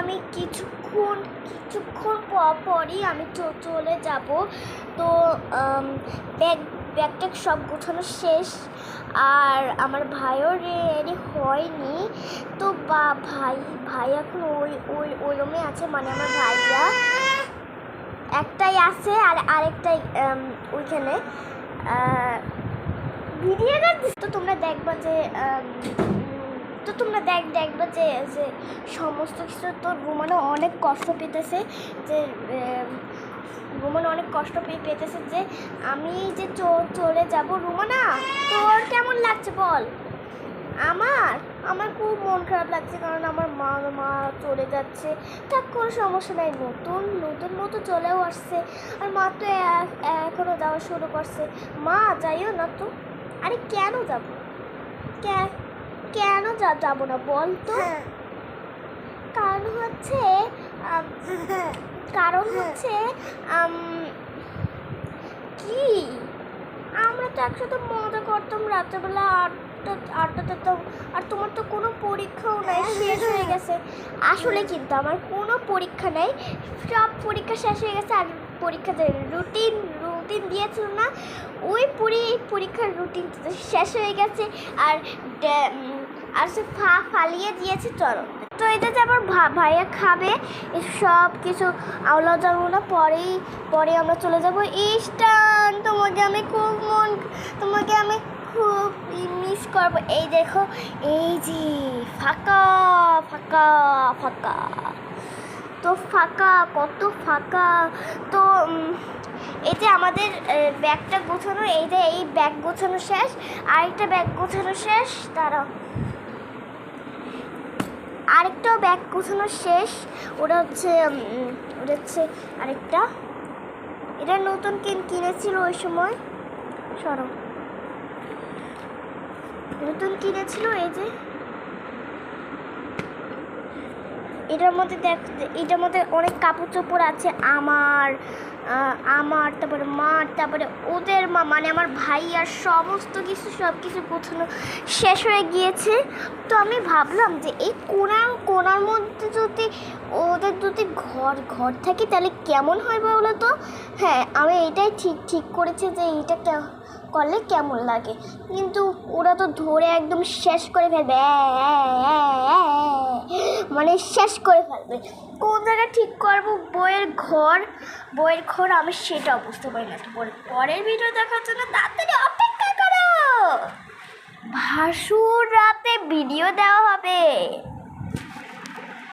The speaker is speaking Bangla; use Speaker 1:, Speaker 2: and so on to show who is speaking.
Speaker 1: আমি কিছুক্ষণ পরই আমি চলে যাব। তো ব্যাগটা সব গোছানো শেষ, আর আমার ভাইও রেডি হয়নি। তো ভাই এখন ওই রুমে আছে, মানে আমার ভাইয়া একটাই আছে আর আরেকটাই ওইখানে ভিডিও করতেছে। তো তোমরা দেখবা যে সমস্ত কিছু। তো রুমানা অনেক কষ্ট পেতেছে, যে রুমানা অনেক কষ্ট পেতেছে যে আমি যে চলে যাব। রুমানা, তোর কেমন লাগছে বল? আমার খুব মন খারাপ লাগছে, কারণ আমার মা চলে যাচ্ছে। তার কোনো সমস্যা নাই, নতুন মতো চলেও আসছে, আর মা তো এখনও যাওয়া শুরু করছে। মা যাইও না তো। আরে কেন যাব, কেন যাব না বল তো? কারণ হচ্ছে কি, আমরা তো একসাথে মজা করতাম রাত্রেবেলা, আড্ডা দিতাম, আর তোমার তো কোনো পরীক্ষাও নাই, শেষ হয়ে গেছে। আসলে কিন্তু আমার কোনো পরীক্ষা নেই, সব পরীক্ষা শেষ হয়ে গেছে। আর পরীক্ষা যে রুটিন দিয়েছিল না, ওই পরীক্ষার রুটিন শেষ হয়ে গেছে, আর সে ফালিয়ে দিয়েছে। চলো, তো এটা যে আমার ভাইয়া খাবে সব কিছু, আওলা যাবো না, পরে আমরা চলে যাবো ইস্টার্ন। তোমাকে আমি খুব মিস করবো। এই দেখো, এই যে ফাঁকা, তো কত ফাঁকা। তো এই যে আমাদের ব্যাগটা গোছানো, এই ব্যাগ গোছানো শেষ, আরেকটা ব্যাগ গোছানো শেষ। আরেকটাও ব্যাগ গোছানো শেষ। ওটা হচ্ছে আরেকটা, এটা নতুন কিনেছিল ওই সময়, নতুন কিনেছিল। এই যে এটার মধ্যে অনেক কাপড় চোপড় আছে, আমার তারপরে মার, তারপরে ওদের মা, মানে আমার ভাই, আর সব কিছু গোছানো শেষ হয়ে গিয়েছে। তো আমি ভাবলাম যে এই কোনার মধ্যে ওদের যদি ঘর থাকে তাহলে কেমন হয় বলো তো? হ্যাঁ, আমি এটাই ঠিক করেছি যে এইটা করলে কেমন লাগে, কিন্তু ওরা তো ধরে একদম শেষ করে ফেলবে, মানে শেষ করে ফেলবে। কোন জায়গায় ঠিক করবো বইয়ের ঘর আমি সেটাও বুঝতে পারি না। পরের ভিডিও দেখার জন্য তাড়াতাড়ি অপেক্ষা করো, ভাসুর রাতে ভিডিও দেওয়া হবে।